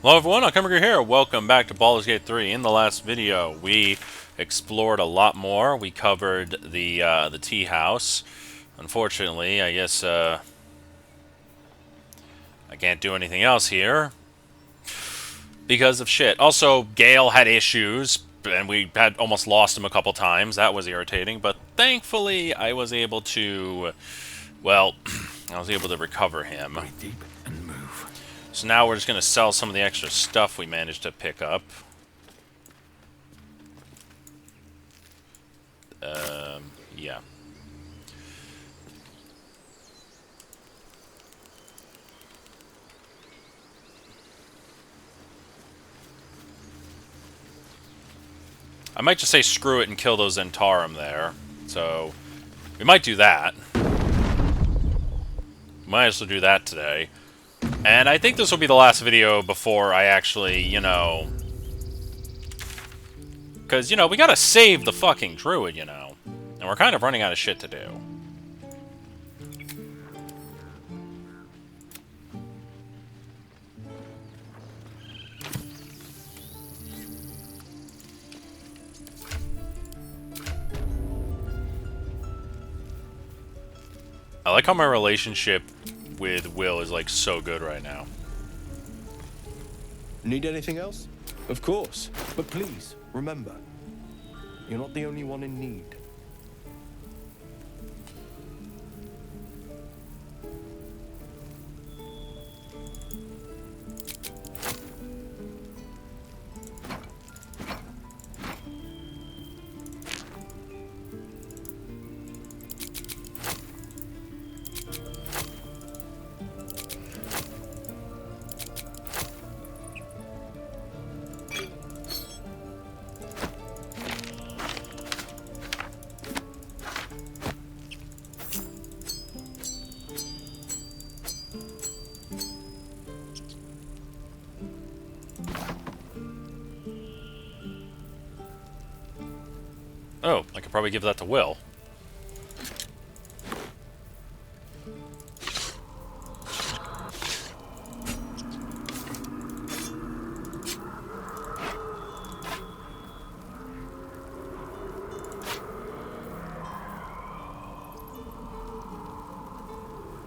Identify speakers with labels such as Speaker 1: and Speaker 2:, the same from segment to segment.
Speaker 1: Hello everyone, Alchemicgree here. Welcome back to Baldur's Gate 3. In the last video, we explored a lot more. We covered the tea house. Unfortunately, I guess I can't do anything else here because of shit. Also, Gale had issues, and we had almost lost him a couple times. That was irritating, but thankfully, I was able to, well, I was able to recover him.
Speaker 2: Breathe deep and move.
Speaker 1: So now we're just going to sell some of the extra stuff we managed to pick up. Yeah. I might just say screw it and kill those Zentarum there. So, we might do that. Might as well do that today. And I think this will be the last video before I actually, you know... Because, you know, we gotta save the fucking druid, you know. And we're kind of running out of shit to do. I like how my relationship with Wyll is, like, so good right now.
Speaker 3: Need anything else? Of course. But please, remember, you're not the only one in need. Oh, I could probably give that to Wyll.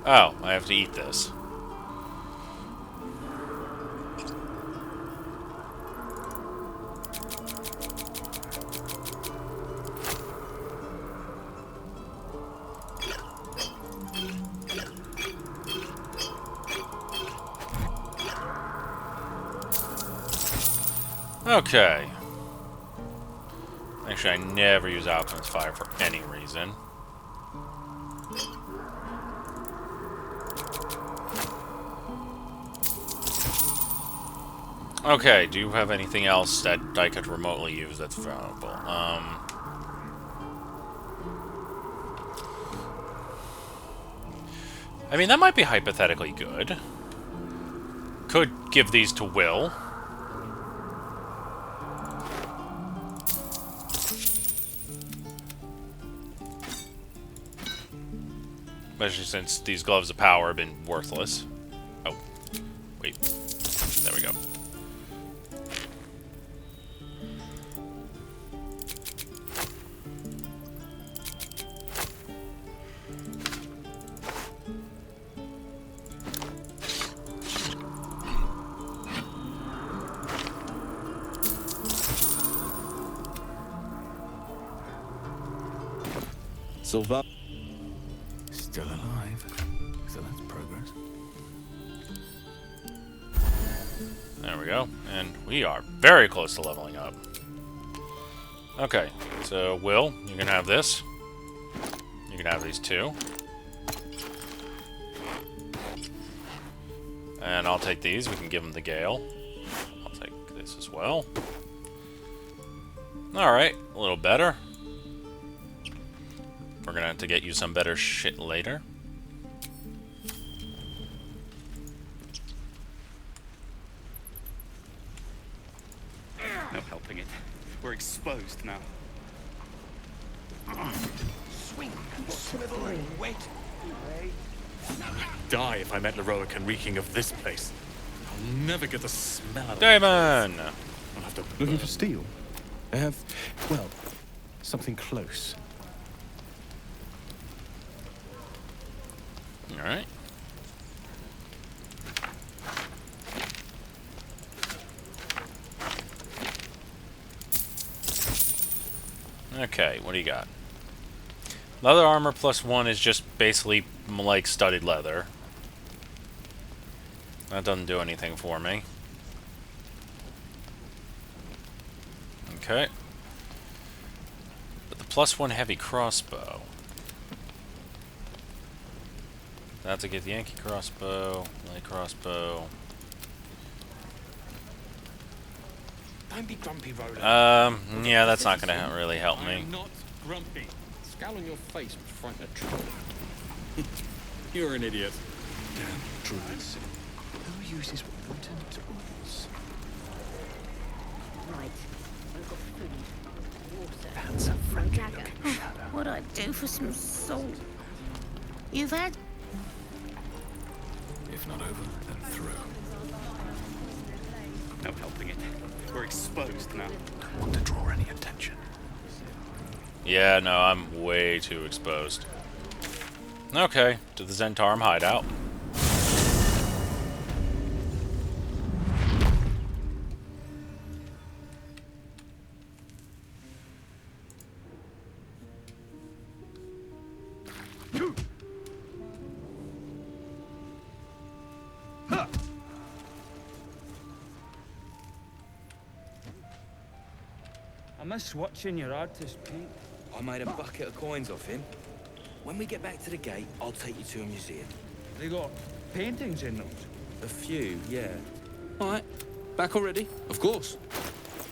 Speaker 3: Oh, I have to eat this. Okay. Actually, I never use Alchemist Fire for any reason. Okay, do you have anything else that I could remotely use that's valuable? I mean, that might be hypothetically good. Could give these to Wyll. Especially since these gloves of power have been worthless. Oh, wait. There we go. Silva.
Speaker 2: Still alive. So that's progress.
Speaker 1: There we go. And we are very close to leveling up. Okay, so Wyll, you can have this. You can have these two. And I'll take these. We can give them to Gale. I'll take this as well. Alright, a little better. We're gonna have to get you some better shit later.
Speaker 4: No helping it. We're exposed now.
Speaker 5: Swing, swivel, wait.
Speaker 4: Die if I met Leroic and reeking of this place.
Speaker 2: I'll never get the smell of it.
Speaker 1: Damon!
Speaker 2: I'll have to
Speaker 5: Looking for steel? I have, well, something close.
Speaker 1: Alright. Okay, what do you got? Leather armor +1 is just basically like studded leather. That doesn't do anything for me. Okay. But the +1 heavy crossbow. That's a githyanki crossbow, light crossbow.
Speaker 5: Don't be grumpy, Roland.
Speaker 1: Yeah, that's not gonna really help me.
Speaker 2: I'm not grumpy.
Speaker 5: Scowl on your face would frighten a troll.
Speaker 2: You're an idiot.
Speaker 5: Damn druids. Who uses wooden tools?
Speaker 6: Right. I've got food, water,
Speaker 5: That's a
Speaker 6: some
Speaker 5: friendly
Speaker 6: dagger.
Speaker 5: looking shadow.
Speaker 6: What'd I do for some salt? You've had
Speaker 2: If not over, then through.
Speaker 4: No helping it. We're exposed now.
Speaker 5: Don't want to draw any attention.
Speaker 1: Yeah, no, I'm way too exposed. Okay, to the Zentarum hideout.
Speaker 7: I miss watching your artist paint.
Speaker 8: I made a bucket of coins off him. When we get back to the gate, I'll take you to a museum.
Speaker 7: They got paintings in those.
Speaker 8: A few, yeah. All right, back already? Of course.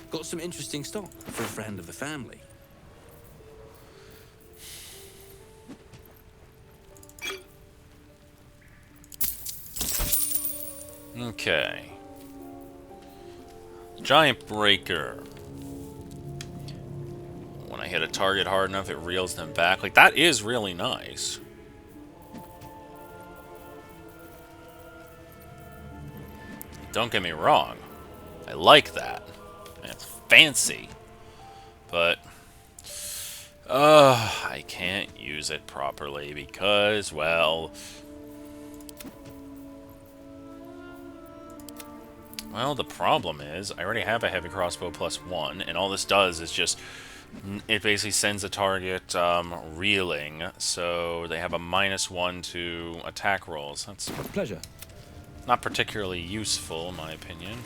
Speaker 8: Got some interesting stock for a friend of the family.
Speaker 1: Okay. Giant Breaker. When I hit a target hard enough, it reels them back. Like, that is really nice. Don't get me wrong. I like that. It's fancy. But... I can't use it properly because, well... Well, the problem is, I already have a heavy crossbow +1, and all this does is just... It basically sends the target reeling, so they have a -1 to attack rolls. That's
Speaker 8: Pleasure.
Speaker 1: not particularly useful, in my opinion.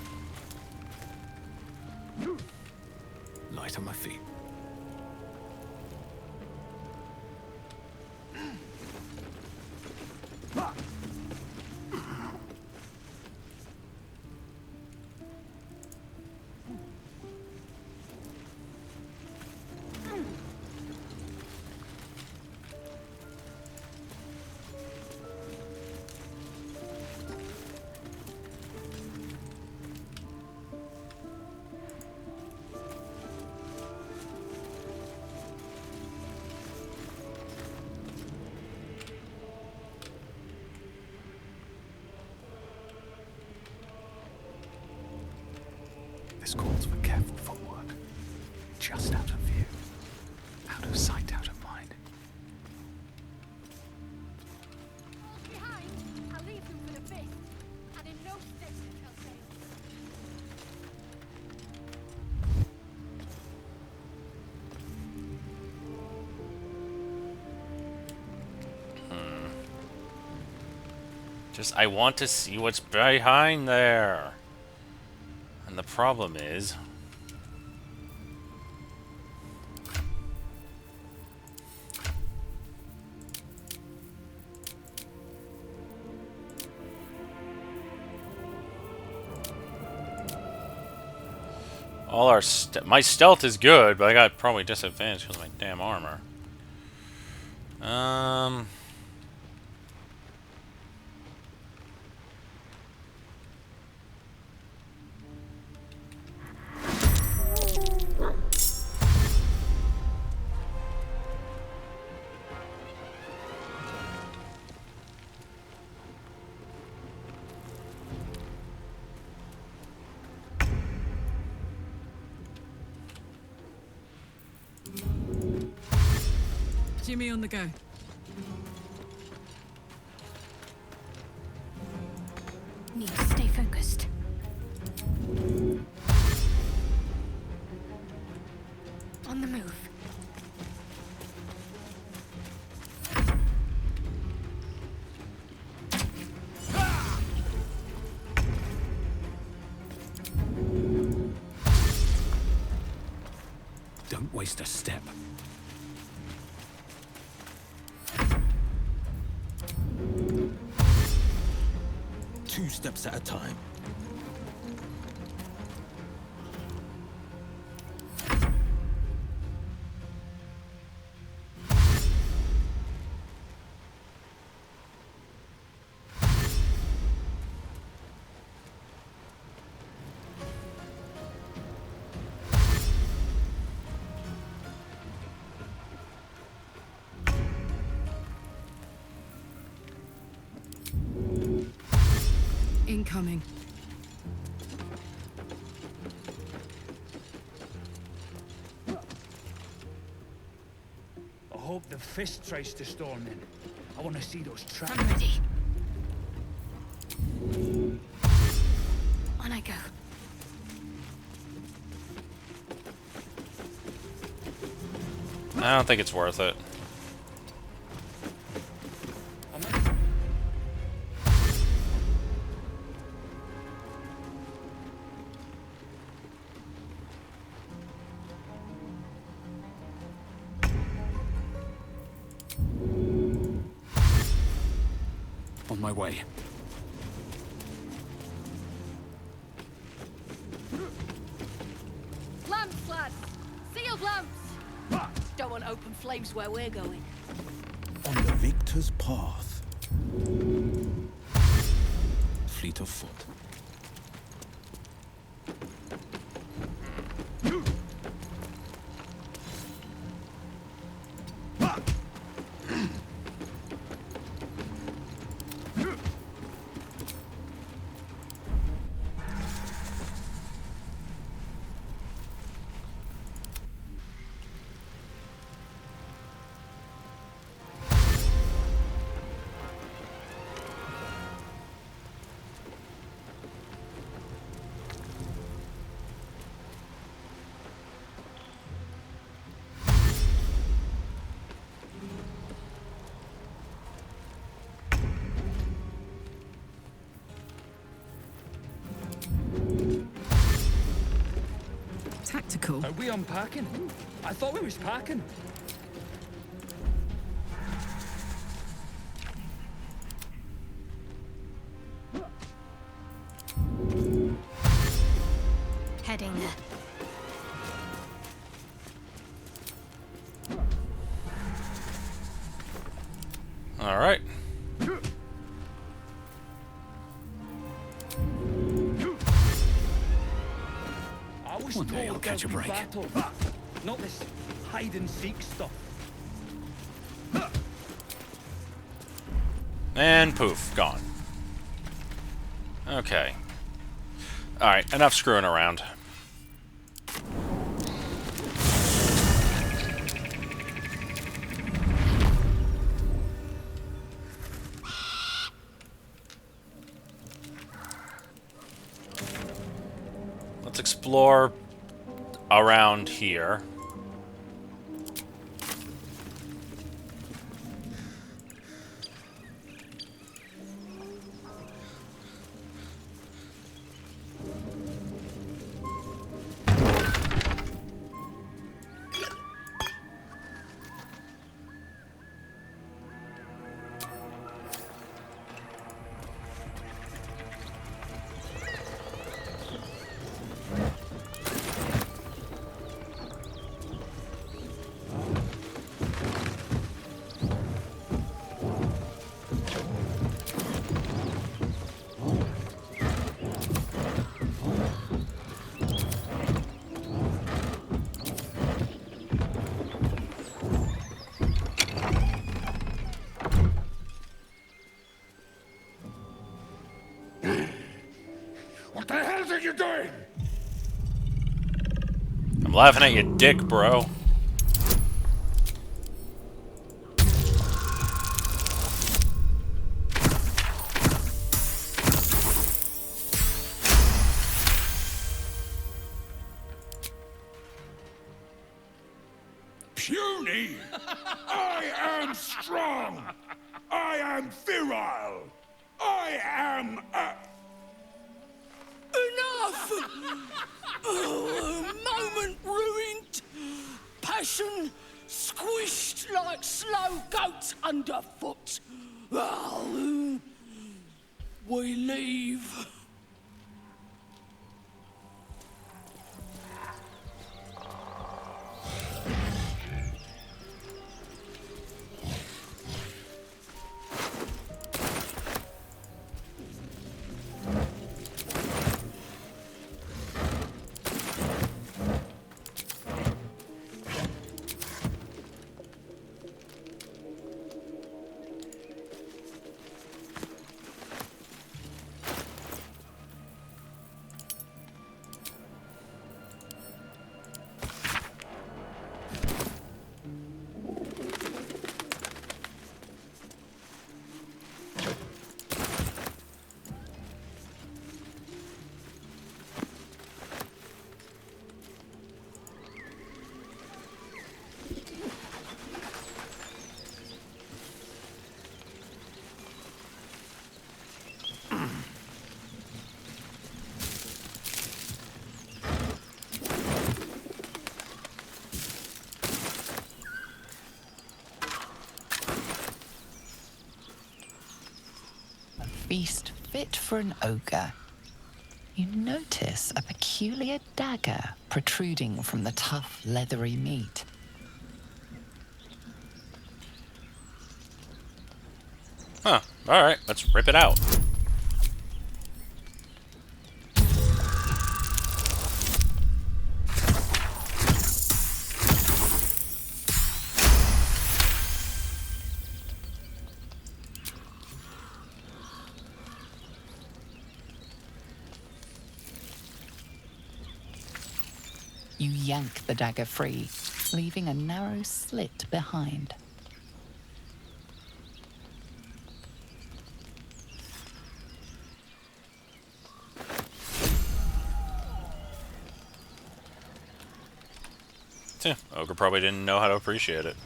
Speaker 2: Light on my feet.
Speaker 5: This calls for careful footwork. Just out of view. Out of sight, out of mind.
Speaker 9: Behind, I'll leave them for the best, and in no station shall sail.
Speaker 1: Just, I want to see what's behind there. And the problem is... All our my stealth is good, but I got probably disadvantage because of my damn armor.
Speaker 10: Jimmy on the go.
Speaker 9: Need to stay focused. On the move.
Speaker 5: Don't waste a step.
Speaker 8: Two steps at a time.
Speaker 10: Incoming.
Speaker 7: I hope the fist tries to storm in. I want to see those tracks.
Speaker 9: I'm ready. On I go.
Speaker 1: I don't think it's worth it.
Speaker 5: On my way.
Speaker 9: Lamps, lads! Sealed lamps! Don't want open flames where we're going.
Speaker 8: On the victor's path. Fleet of foot.
Speaker 10: Tactical.
Speaker 7: Are we unpacking? I thought we was packing.
Speaker 9: Heading there.
Speaker 1: All right.
Speaker 7: I was
Speaker 5: One day
Speaker 7: told
Speaker 5: I'll catch
Speaker 7: there'd
Speaker 5: a
Speaker 7: be
Speaker 5: break.
Speaker 7: battle, not this hide and seek stuff.
Speaker 1: And poof, gone. Okay. Alright, enough screwing around. Let's explore around here.
Speaker 7: What the hell are you doing?
Speaker 1: I'm laughing at your dick, bro.
Speaker 11: puny. I am strong. I am virile. I am
Speaker 12: Enough! Moment ruined. Passion squished like slow goats underfoot. We leave.
Speaker 13: Feast fit for an ogre. You notice a peculiar dagger protruding from the tough, leathery meat.
Speaker 1: Huh. Alright, let's rip it out.
Speaker 13: You yank the dagger free, leaving a narrow slit behind.
Speaker 1: Ogre probably didn't know how to appreciate it.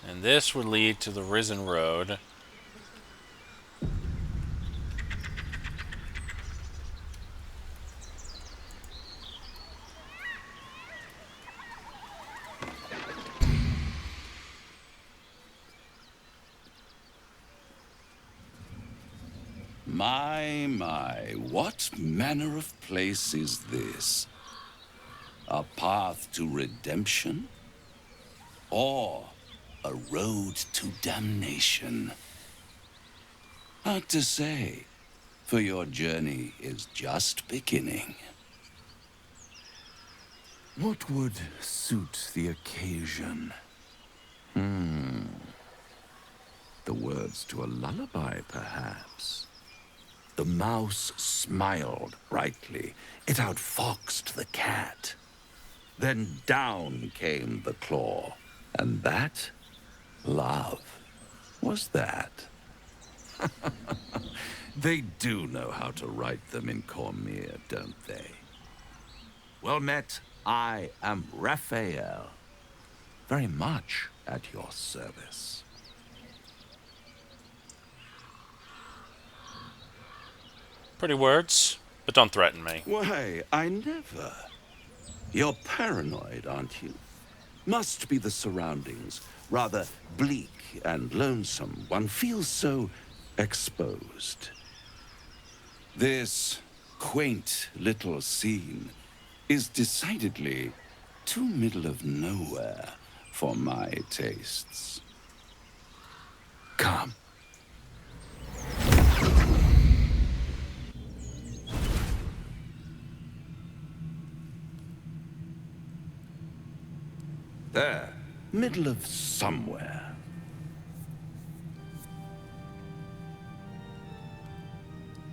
Speaker 1: And this would lead to the Risen Road.
Speaker 11: My, what manner of place is this? A path to redemption? Or a road to damnation? Hard to say, for your journey is just beginning.
Speaker 14: What would suit the occasion? The words to a lullaby, perhaps. The mouse smiled brightly. It outfoxed the cat. Then down came the claw. And that, love, was that. They do know how to write them in Cormier, don't they? Well met, I am Raphael. Very much at your service.
Speaker 1: Pretty words, but don't threaten me.
Speaker 11: Why, I never. You're paranoid, aren't you? Must be the surroundings. Rather bleak and lonesome. One feels so exposed. This quaint little scene is decidedly too middle of nowhere for my tastes.
Speaker 14: Come.
Speaker 11: There, middle of somewhere.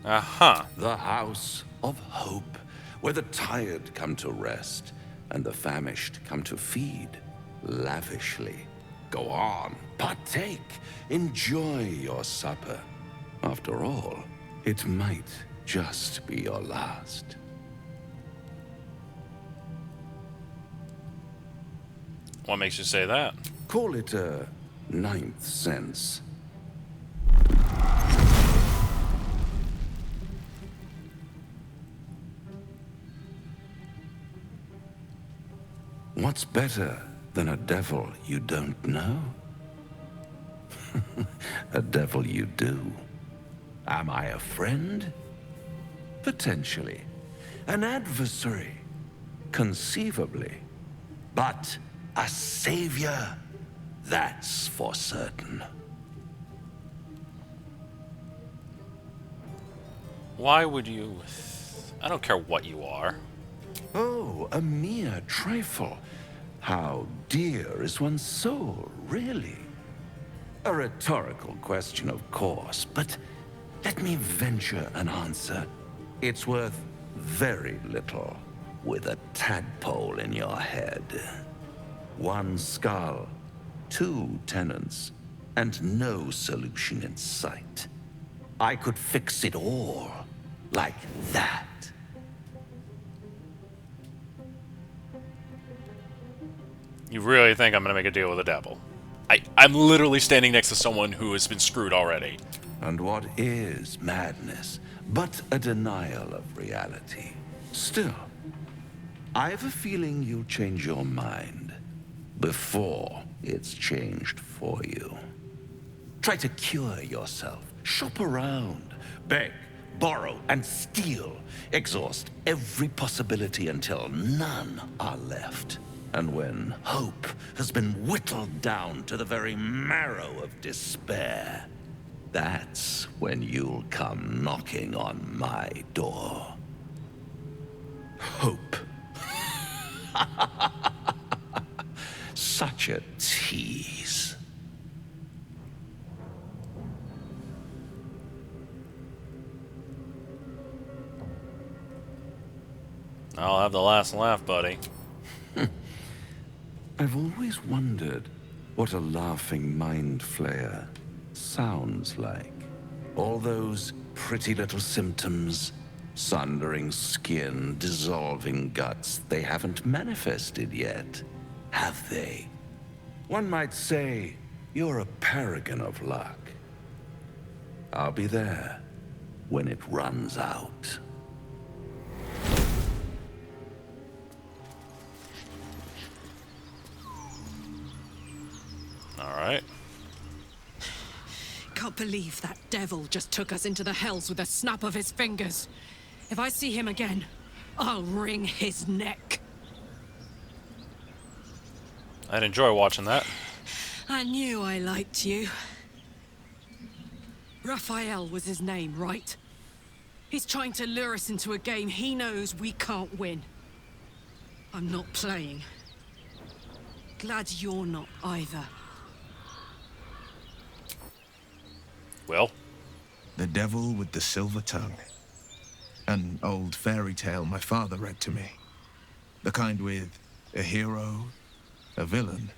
Speaker 1: Uh-huh.
Speaker 11: The House of Hope, where the tired come to rest and the famished come to feed lavishly. Go on, partake, enjoy your supper. After all, it might just be your last.
Speaker 1: What makes you say that?
Speaker 11: Call it a ninth sense. What's better than a devil you don't know? A devil you do. Am I a friend? Potentially. An adversary? Conceivably. But a savior? That's for certain.
Speaker 1: Why would you... I don't care what you are.
Speaker 11: Oh, a mere trifle. How dear is one's soul, really? A rhetorical question, of course, but let me venture an answer. It's worth very little with a tadpole in your head. One skull, two tenants, and no solution in sight. I could fix it all like that.
Speaker 1: You really think I'm gonna make a deal with the devil? I'm literally standing next to someone who has been screwed already.
Speaker 11: And what is madness but a denial of reality? Still, I have a feeling you'll change your mind before it's changed for you. Try to cure yourself. Shop around. Beg, borrow, and steal. Exhaust every possibility until none are left. And when hope has been whittled down to the very marrow of despair, that's when you'll come knocking on my door. Hope. Such a tease.
Speaker 1: I'll have the last laugh, buddy.
Speaker 11: I've always wondered what a laughing mind flayer sounds like. All those pretty little symptoms, sundering skin, dissolving guts, they haven't manifested yet, have they? One might say you're a paragon of luck. I'll be there when it runs out.
Speaker 1: Alright.
Speaker 10: Can't believe that devil just took us into the hells with a snap of his fingers. If I see him again, I'll wring his neck.
Speaker 1: I'd enjoy watching that.
Speaker 10: I knew I liked you. Raphael was his name, right? He's trying to lure us into a game he knows we can't win. I'm not playing. Glad you're not either.
Speaker 1: Wyll?
Speaker 15: The Devil with the Silver Tongue. An old fairy tale my father read to me. The kind with a hero, a villain,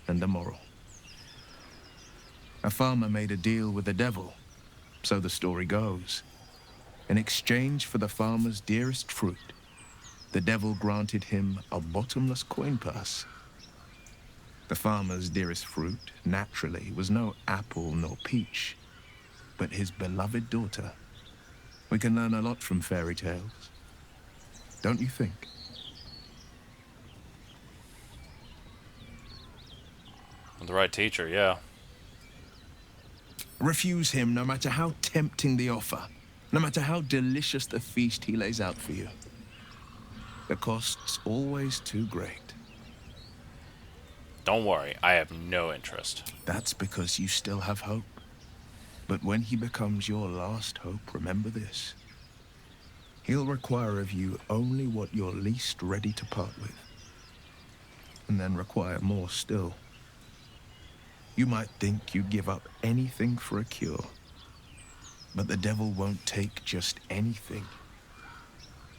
Speaker 15: and a moral. A farmer made a deal with the devil, so the story goes. In exchange for the farmer's dearest fruit, the devil granted him a bottomless coin purse. The farmer's dearest fruit, naturally, was no apple nor peach, but his beloved daughter. We can learn a lot from fairy tales, don't you think?
Speaker 1: With the right teacher, yeah.
Speaker 15: Refuse him no matter how tempting the offer, no matter how delicious the feast he lays out for you. The cost's always too great.
Speaker 1: Don't worry, I have no interest.
Speaker 15: That's because you still have hope. But when he becomes your last hope, remember this. He'll require of you only what you're least ready to part with. And then require more still. You might think you'd give up anything for a cure. But the devil won't take just anything.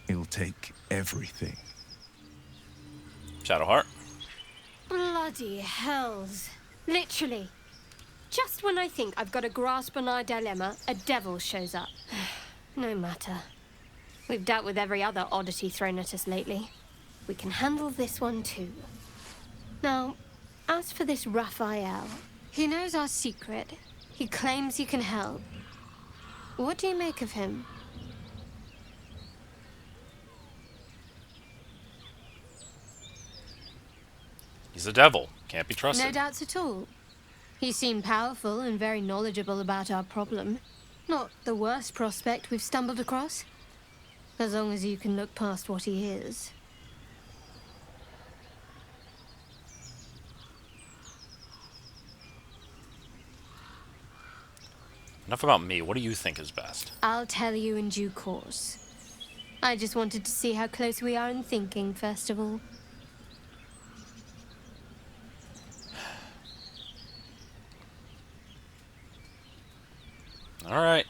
Speaker 15: He'll take everything.
Speaker 1: Shadowheart?
Speaker 9: Bloody hells. Literally. Just when I think I've got a grasp on our dilemma, a devil shows up. No matter. We've dealt with every other oddity thrown at us lately. We can handle this one too. Now, as for this Raphael, he knows our secret. He claims he can help. What do you make of him?
Speaker 1: He's a devil. Can't be trusted.
Speaker 9: No doubts at all. He seemed powerful and very knowledgeable about our problem. Not the worst prospect we've stumbled across. As long as you can look past what he is.
Speaker 1: Enough about me. What do you think is best?
Speaker 9: I'll tell you in due course. I just wanted to see how close we are in thinking, first of all.
Speaker 1: All right.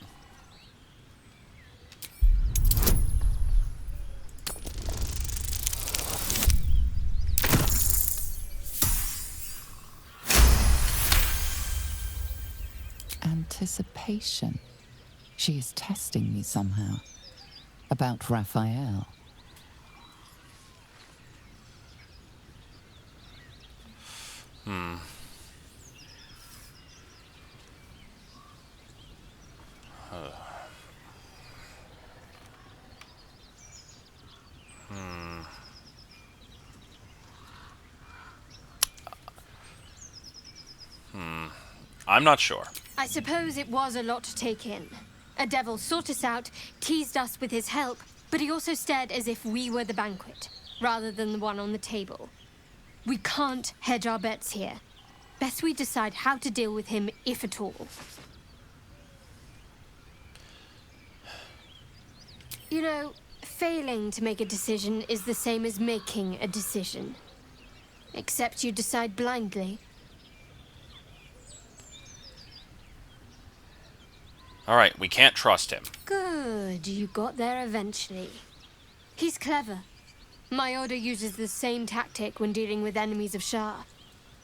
Speaker 13: Anticipation. She is testing me somehow. About Raphael.
Speaker 1: I'm not sure.
Speaker 9: I suppose it was a lot to take in. A devil sought us out, teased us with his help, but he also stared as if we were the banquet, rather than the one on the table. We can't hedge our bets here. Best we decide how to deal with him, if at all. You know, failing to make a decision is the same as making a decision. Except you decide blindly.
Speaker 1: All right, we can't trust him.
Speaker 9: Good, you got there eventually. He's clever. My order uses the same tactic when dealing with enemies of Shah.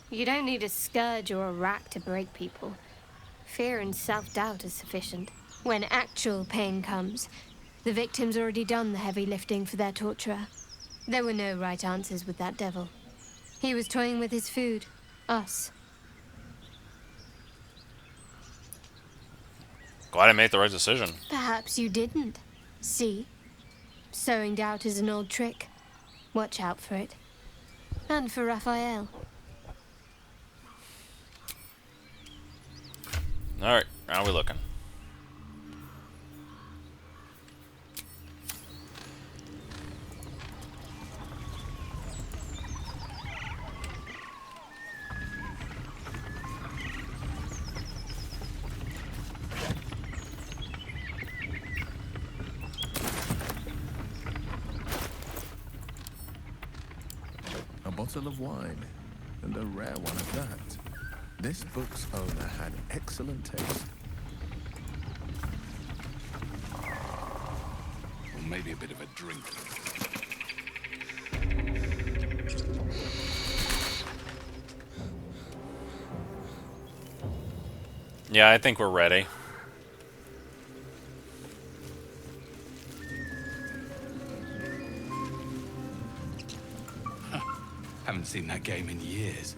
Speaker 9: You don't need a scourge or a rack to break people. Fear and self-doubt is sufficient. When actual pain comes, the victim's already done the heavy lifting for their torturer. There were no right answers with that devil. He was toying with his food. Us.
Speaker 1: Glad I made the right decision.
Speaker 9: Perhaps you didn't. See? Sowing doubt is an old trick. Watch out for it. And for Raphael.
Speaker 1: All right, how are we looking?
Speaker 15: A bottle of wine, and a rare one at that. This book's owner had excellent taste.
Speaker 2: Or maybe a bit of a drink.
Speaker 1: Yeah, I think we're ready.
Speaker 2: Haven't seen that game in years.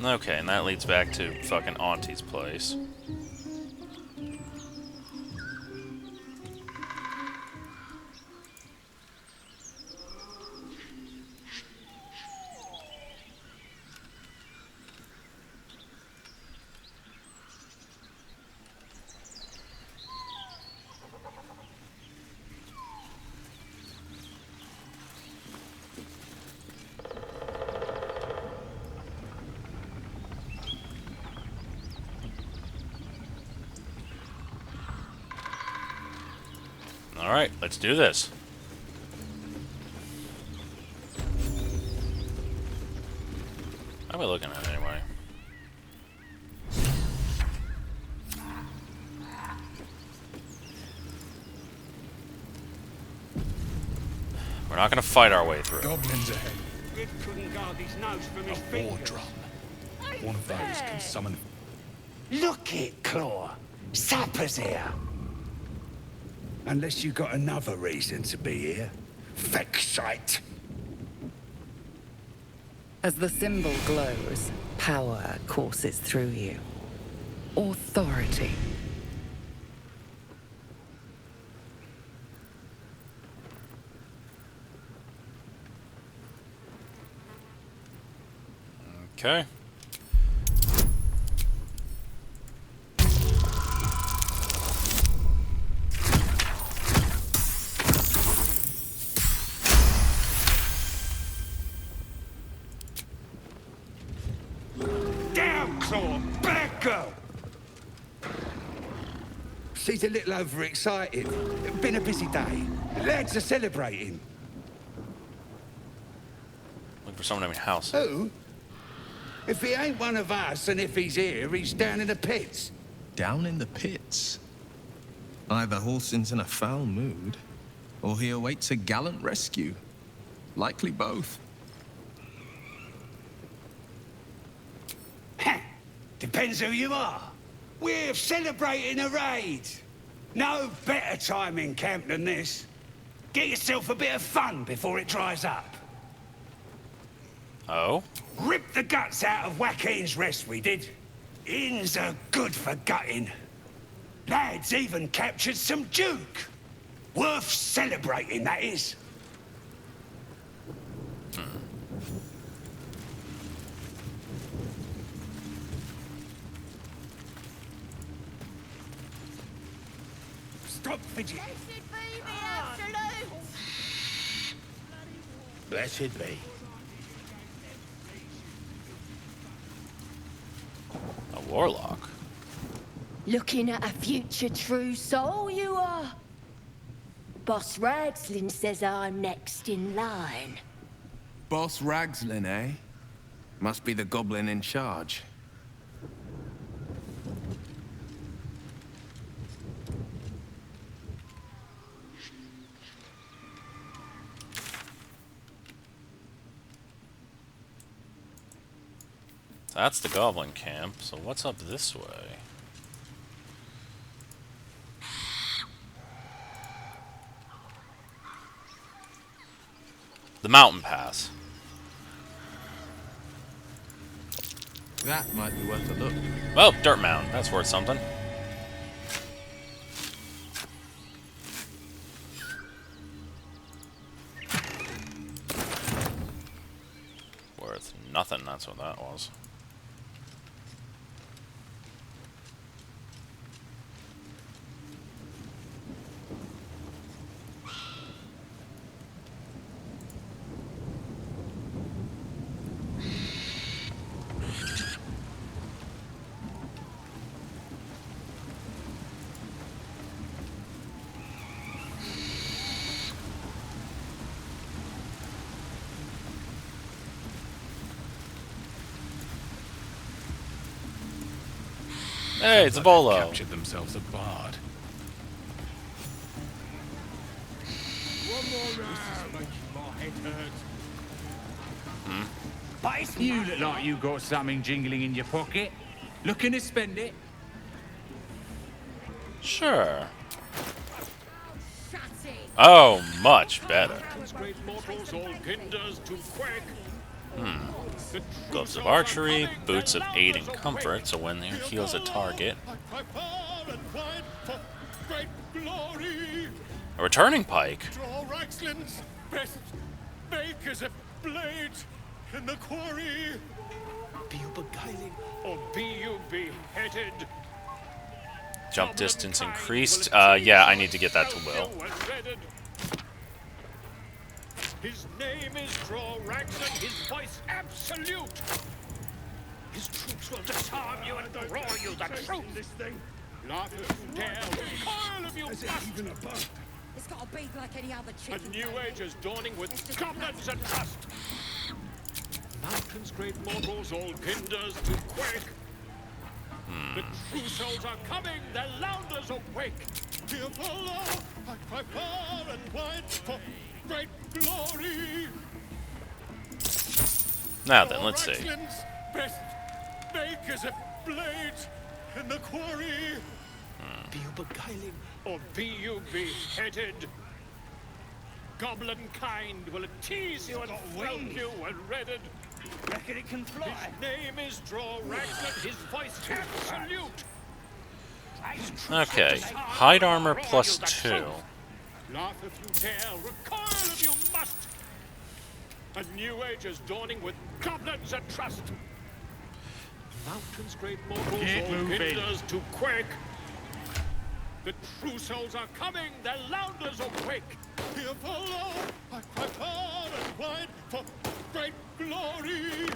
Speaker 1: Okay, and that leads back to fucking Auntie's place. Alright, let's do this. How am I looking at it anyway? We're not gonna fight our way through.
Speaker 15: Goblins ahead.
Speaker 7: Rip couldn't guard his nose from his
Speaker 2: A war
Speaker 7: fingers.
Speaker 2: drum. One of those can summon.
Speaker 7: Look it, Claw. Sapper's here. Unless you got another reason to be here. Vexite.
Speaker 16: As the symbol glows, power courses through you. Authority.
Speaker 1: Okay.
Speaker 7: Down, Claw! Bad girl! She's a little overexcited. Been a busy day. Lads are celebrating.
Speaker 1: Look for someone named House.
Speaker 7: Who? If he ain't one of us, and if he's here, he's down in the pits.
Speaker 15: Down in the pits. Either Halsin's in a foul mood, or he awaits a gallant rescue. Likely both.
Speaker 7: Depends who you are. We're celebrating a raid. No better time in camp than this. Get yourself a bit of fun before it dries up.
Speaker 1: Oh?
Speaker 7: Rip the guts out of Joaquin's rest, we did. Inns are good for gutting. Lads even captured some Duke. Worth celebrating, that is. Stop fidgeting. Blessed be.
Speaker 1: A warlock.
Speaker 6: Looking at a future true soul, you are. Boss Ragslin says I'm next in line.
Speaker 15: Boss Ragslin, eh? Must be the goblin in charge.
Speaker 1: That's the goblin camp, so what's up this way? The mountain pass.
Speaker 15: That might be worth a look.
Speaker 1: Oh, dirt mound. That's worth something. Worth nothing, that's what that was. Hey, it's a bolo.
Speaker 2: Captured themselves a bard.
Speaker 7: One more round. My head hurts.
Speaker 17: You look like you got something jingling in your pocket. Looking to spend it?
Speaker 1: Sure. Oh, much better. Gloves of archery, boots of aid and comfort, so when he heals a target. A returning pike.
Speaker 12: Draw Raxlin's best makers of blades in the quarry. Be you beguiling or be you beheaded?
Speaker 1: Jump distance increased. Yeah, I need to get that to Wyll.
Speaker 12: His name is Draw Raxlin, his voice absolute. His troops will disarm you and draw you the truth. This thing. Laugh if you dare, coil if you must.
Speaker 16: It's got to be like any other
Speaker 12: A
Speaker 16: chicken.
Speaker 12: new age is dawning with goblins and trust. Mountains, great mortals, all kinders to quake. The true souls are coming, their lounders awake. Here follow, I cry far and wide for great glory.
Speaker 1: Now then, let's see.
Speaker 12: Raxlin's best makers of blades in the quarry. Be you beguiling or be you beheaded? Goblin kind will tease you and whelp you and redden.
Speaker 7: Reckon it can fly?
Speaker 12: His name is Draw Raglan, his voice absolute.
Speaker 1: Okay, hide armor +2.
Speaker 12: Laugh if you dare, recoil if you must. A new age is dawning with goblins and trust. Mountains, great mortals,
Speaker 17: Get
Speaker 12: all
Speaker 17: moving.
Speaker 12: hinders to quake. The true souls are coming, their lounders awake. Here follow, I cry far and wide for great glory.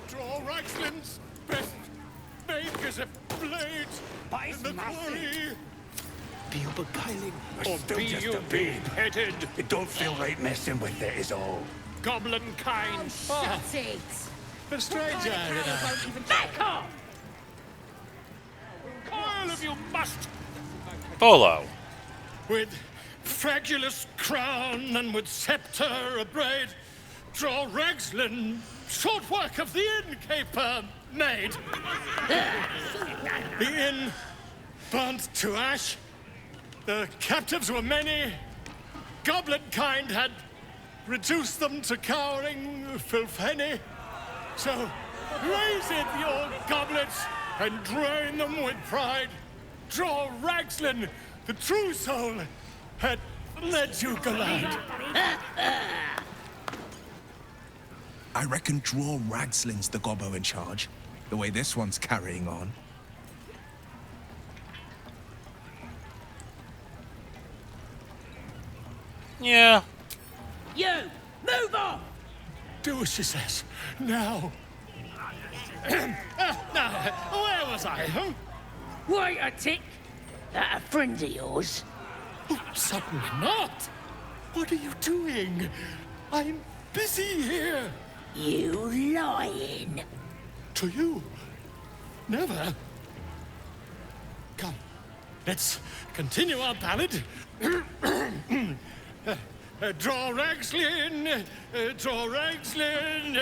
Speaker 12: Draw Raxlin's best makers of blades in the quarry. Be you beguiling or
Speaker 7: Still
Speaker 12: be
Speaker 7: just
Speaker 12: you
Speaker 7: a babe.
Speaker 12: beheaded?
Speaker 7: It don't feel right messing with it, is all.
Speaker 12: Goblin kind.
Speaker 16: Shut it!
Speaker 12: The stranger in
Speaker 16: Won't even
Speaker 12: back off! Coil if you must!
Speaker 1: Bolo.
Speaker 12: With fragulous crown and with scepter abraid, draw Ragslin, short work of the innkeeper made. The inn burnt to ash, the captives were many, goblin kind had reduced them to cowering filfenny. So raise it, your goblets, and drain them with pride. Draw Ragslin, the true soul, had led you glide.
Speaker 15: I reckon Draw Ragslin's the gobbo in charge, the way this one's carrying on.
Speaker 1: Yeah.
Speaker 12: You, move on! Do as she says, now. Now, where was I? Huh?
Speaker 18: Wait a tick. That a friend of yours?
Speaker 12: Oh, certainly not. What are you doing? I'm busy here.
Speaker 18: You lying.
Speaker 12: To you? Never. Come, let's continue our ballad. Draw Ragslin, draw Ragslin.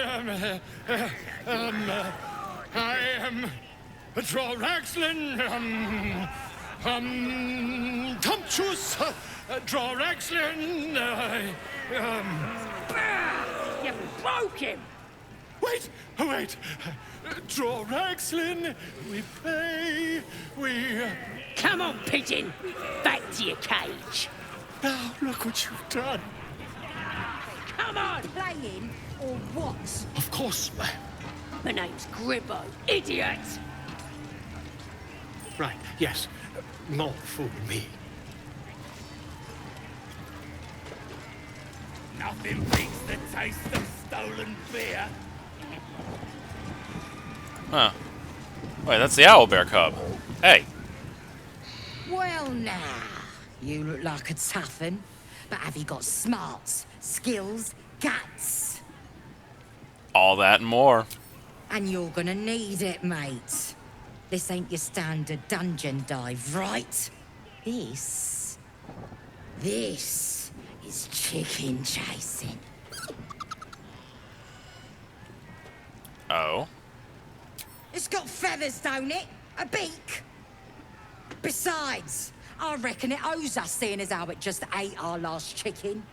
Speaker 12: I am draw Ragslin. Tumptuous. Draw Ragslin.
Speaker 18: You broke him.
Speaker 12: Wait, wait. Draw Ragslin. We play. We.
Speaker 18: Come on, pigeon. Back to your cage.
Speaker 12: Now look what you've done.
Speaker 18: Come on.
Speaker 16: Playing or what?
Speaker 12: Of course, ma'am.
Speaker 18: My name's Gribbo, idiot.
Speaker 12: Right, yes. Not fool me.
Speaker 7: Nothing beats the taste of stolen beer.
Speaker 1: Huh. Wait, that's the owlbear cub. Hey.
Speaker 16: Well, now, you look like a tough un, but have you got smarts, skills, guts?
Speaker 1: All that and more.
Speaker 16: And you're gonna need it, mate. This ain't your standard dungeon dive, right? This is chicken chasing.
Speaker 1: Oh.
Speaker 16: It's got feathers, don't it? A beak. Besides, I reckon it owes us, seeing as how it just ate our last chicken.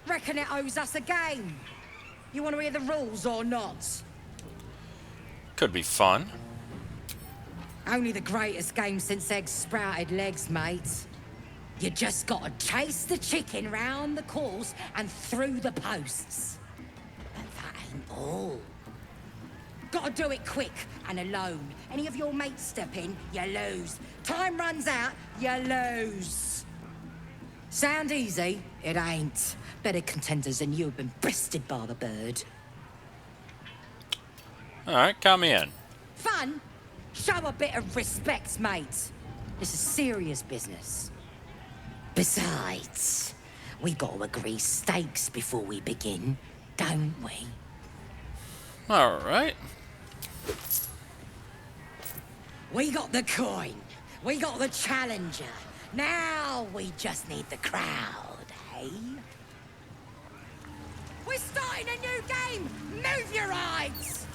Speaker 16: Reckon it owes us a game. You want to hear the rules or not?
Speaker 1: Could be fun.
Speaker 16: Only the greatest game since eggs sprouted legs, mate. You just gotta chase the chicken round the course and through the posts. But that ain't all. Gotta do it quick and alone. Any of your mates step in, you lose. Time runs out, you lose. Sound easy? It ain't. Better contenders than you have been breasted by the bird.
Speaker 1: Alright, count me in.
Speaker 16: Fun? Show a bit of respect, mate. This is serious business. Besides, we got to agree stakes before we begin, don't we?
Speaker 1: All right.
Speaker 16: We got the coin. We got the challenger. Now we just need the crowd, eh? We're starting a new game! Move your eyes!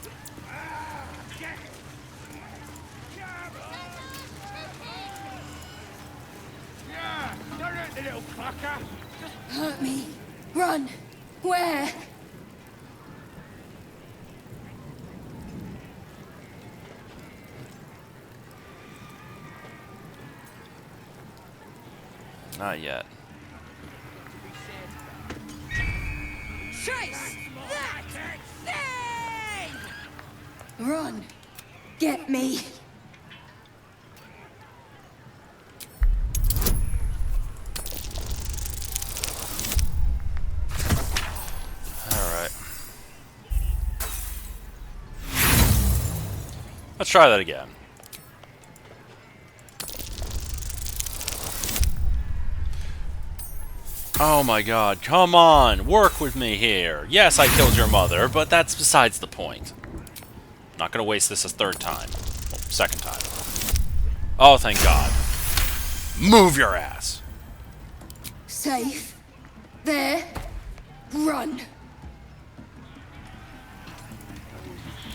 Speaker 12: Yeah, don't hurt the little fucker.
Speaker 6: Hurt me. Run. Where?
Speaker 1: Not yet.
Speaker 16: Chase that thing!
Speaker 6: Run. Get me.
Speaker 1: Alright. Let's try that again. Oh my god, come on! Work with me here! Yes, I killed your mother, but that's besides the point. Not gonna waste this a third time. Well, second time. Oh, thank god. Move your ass!
Speaker 6: Safe. There. Run.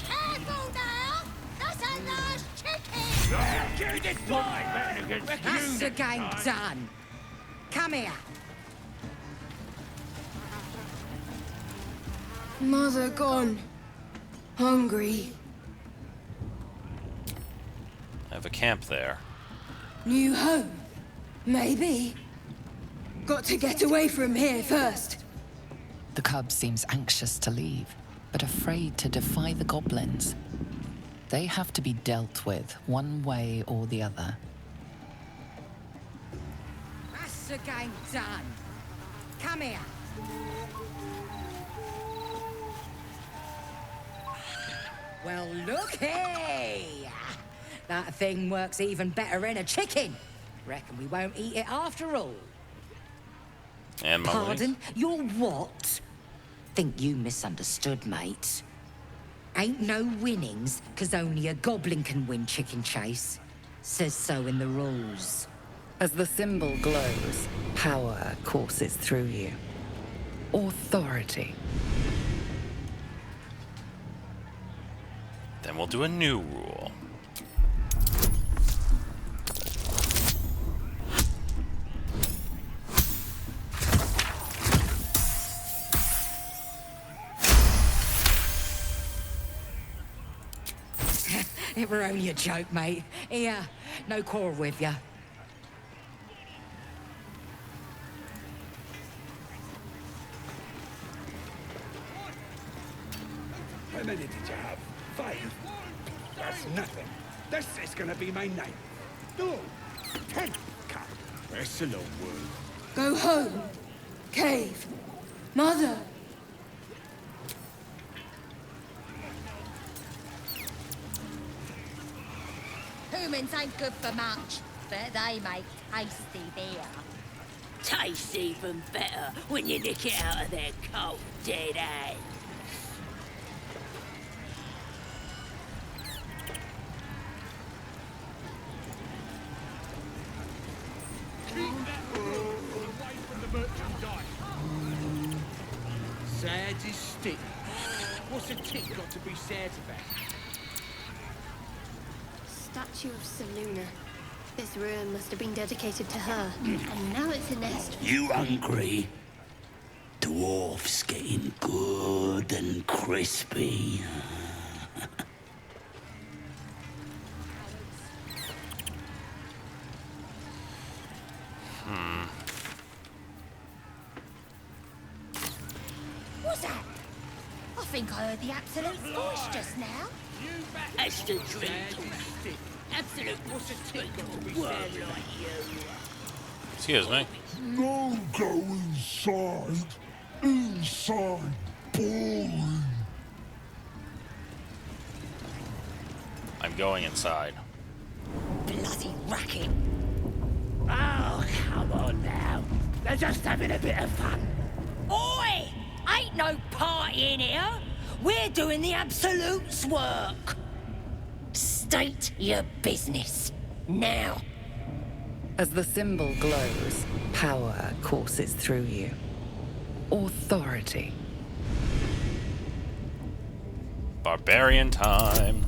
Speaker 18: Careful now! That's a nice chicken!
Speaker 16: That's the game done. Come here.
Speaker 6: Mother gone. Hungry.
Speaker 1: I have a camp there.
Speaker 6: New home. Maybe. Got to get away from here first.
Speaker 13: The cub seems anxious to leave, but afraid to defy the goblins. They have to be dealt with one way or the other.
Speaker 16: That's the game done. Come here. Well, looky! That thing works even better in a chicken. Reckon we won't eat it after all.
Speaker 1: And my
Speaker 16: Pardon? You're what? Think you misunderstood, mate. Ain't no winnings, 'cause only a goblin can win chicken chase. Says so in the rules.
Speaker 13: As the symbol glows, power courses through you. Authority.
Speaker 1: Then we'll do a new rule.
Speaker 16: It were only a joke, mate. Here, no quarrel with ya.
Speaker 7: How many did you have? 5? That's nothing. This is gonna be my night. No, 10. Come, that's a long word.
Speaker 6: Go home. Cave. Mother.
Speaker 18: Humans ain't good for much, but they make tasty beer. Tastes even better when you nick it out of their cold, dead hands.
Speaker 12: Keep that roll away from the merchandise. Sad as stick. What's a tick got to be sad about?
Speaker 9: Statue of Seluna. This ruin must have been dedicated to her, and now it's a nest.
Speaker 7: You hungry? Dwarfs getting good and crispy.
Speaker 18: What's that? I think I heard the absolute voice just now. That's the dream. Absolute what's a tick got to be said like you.
Speaker 1: Excuse me.
Speaker 19: No go inside. Inside. Boring.
Speaker 1: I'm going inside.
Speaker 16: Bloody racket.
Speaker 18: Oh, come on now. They're just having a bit of fun. Oi! Ain't no party in here. We're doing the Absolute's work. State your business. Now.
Speaker 13: As the symbol glows, power courses through you. Authority.
Speaker 1: Barbarian time.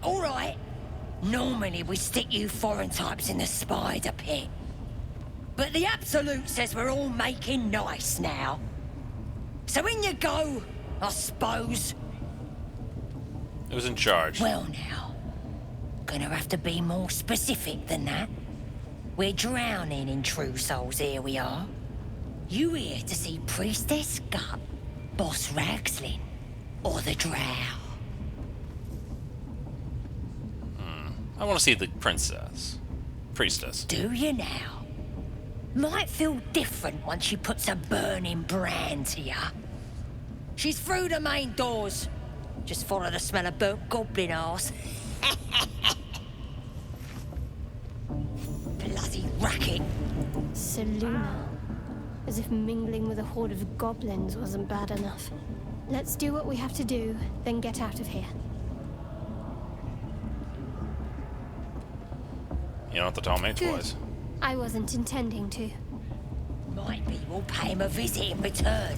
Speaker 18: All right. Normally we stick you foreign types in the spider pit. But the Absolute says we're all making nice now. So in you go, I suppose.
Speaker 1: Who's in charge?
Speaker 18: Well now, gonna have to be more specific than that. We're drowning in true souls, here we are. You here to see Priestess Gut, Boss Ragsling, or the Drow?
Speaker 1: I want to see the priestess.
Speaker 18: Do you now? Might feel different once she puts a burning brand to ya. She's through the main doors. Just follow the smell of burnt goblin arse. Bloody racket.
Speaker 9: Seluna. As if mingling with a horde of goblins wasn't bad enough. Let's do what we have to do, then get out of here.
Speaker 1: You don't have to tell me twice.
Speaker 9: I wasn't intending to.
Speaker 18: Might be we'll pay him a visit in return.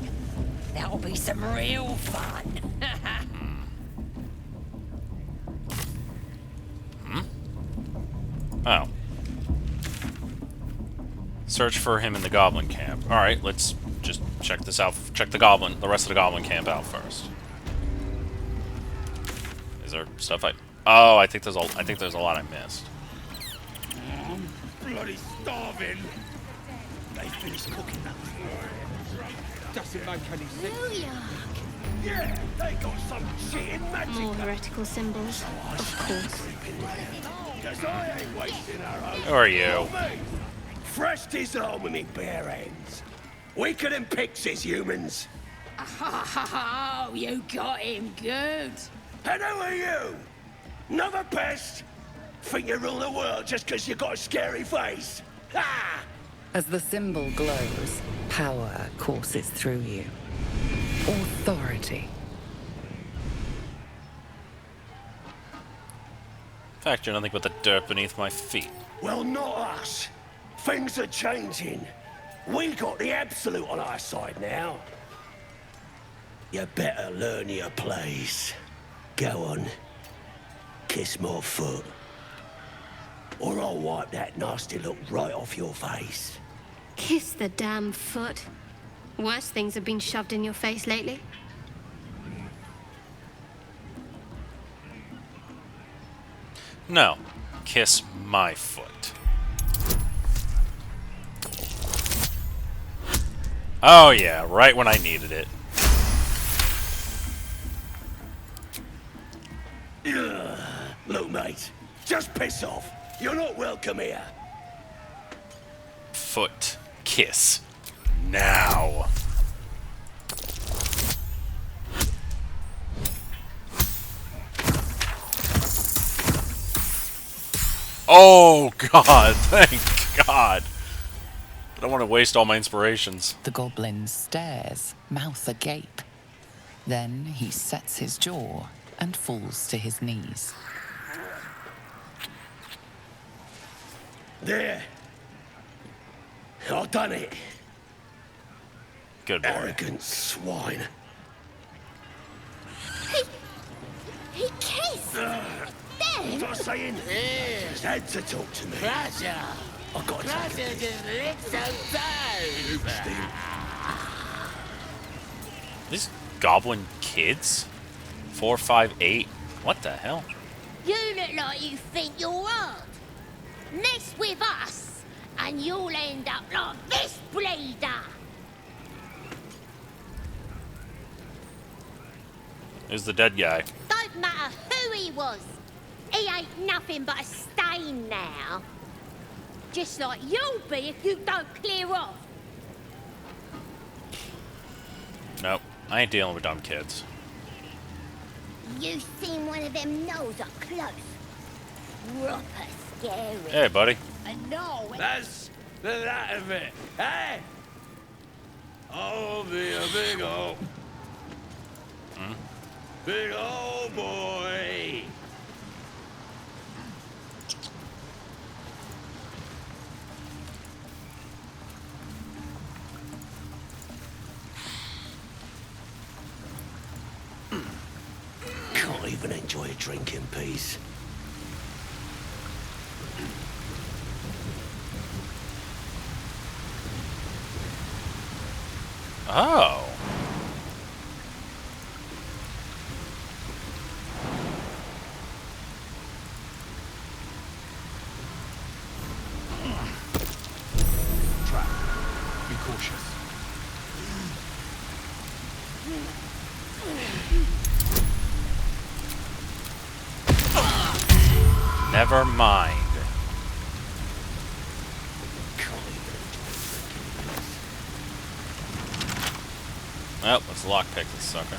Speaker 18: That'll be some real fun.
Speaker 1: Oh. Search for him in the goblin camp. Alright, let's just check this out. Check the rest of the goblin camp out first. Is there stuff Oh, I think there's a lot I missed.
Speaker 7: I'm bloody starving. They finished cooking that.
Speaker 8: Doesn't make any sense.
Speaker 7: Yeah, they got some shit in magic.
Speaker 9: More heretical symbols, of course.
Speaker 7: Cause I ain't wasting our own.
Speaker 1: Who are you?
Speaker 7: Fresh dessert with me bare hands. Weaker than pixies, humans.
Speaker 18: Oh, you got him good.
Speaker 7: And who are you? Another pest? Think you rule the world just because you got a scary face? Ha!
Speaker 13: As the symbol glows, power courses through you. Authority.
Speaker 1: In fact, you're nothing but the dirt beneath my feet.
Speaker 7: Well, not us. Things are changing. We got the Absolute on our side now. You better learn your place. Go on. Kiss my foot. Or I'll wipe that nasty look right off your face.
Speaker 9: Kiss the damn foot. Worse things have been shoved in your face lately.
Speaker 1: No. Kiss my foot. Oh yeah, right when I needed it.
Speaker 7: Look, mate, just piss off. You're not welcome here.
Speaker 1: Foot kiss. Now. Oh God, thank God. I don't want to waste all my inspirations.
Speaker 13: The goblin stares, mouth agape. Then he sets his jaw and falls to his knees.
Speaker 7: There. I've done it.
Speaker 1: Good boy.
Speaker 7: Arrogant swine.
Speaker 6: He kissed!
Speaker 7: What was I saying? Just had to talk to me.
Speaker 18: Pleasure.
Speaker 7: I've got to
Speaker 18: Pleasure just licks so
Speaker 1: These goblin kids? 4, 5, 8. What the hell?
Speaker 18: You look like you think you're odd. Mess with us, and you'll end up like this bleeder.
Speaker 1: Who's the dead guy?
Speaker 18: Don't matter who he was. He ain't nothing but a stain now. Just like you'll be if you don't clear off.
Speaker 1: Nope, I ain't dealing with dumb kids.
Speaker 6: You seen one of them nose up close? Proper scary.
Speaker 1: Hey, buddy.
Speaker 18: I know.
Speaker 14: That's the that of it. Hey! Oh, be a big ol'. Big ol' boy.
Speaker 7: Can't even enjoy a drink in peace.
Speaker 1: Oh.
Speaker 2: Trap. Be cautious.
Speaker 1: Never mind. Well, let's lockpick this sucker.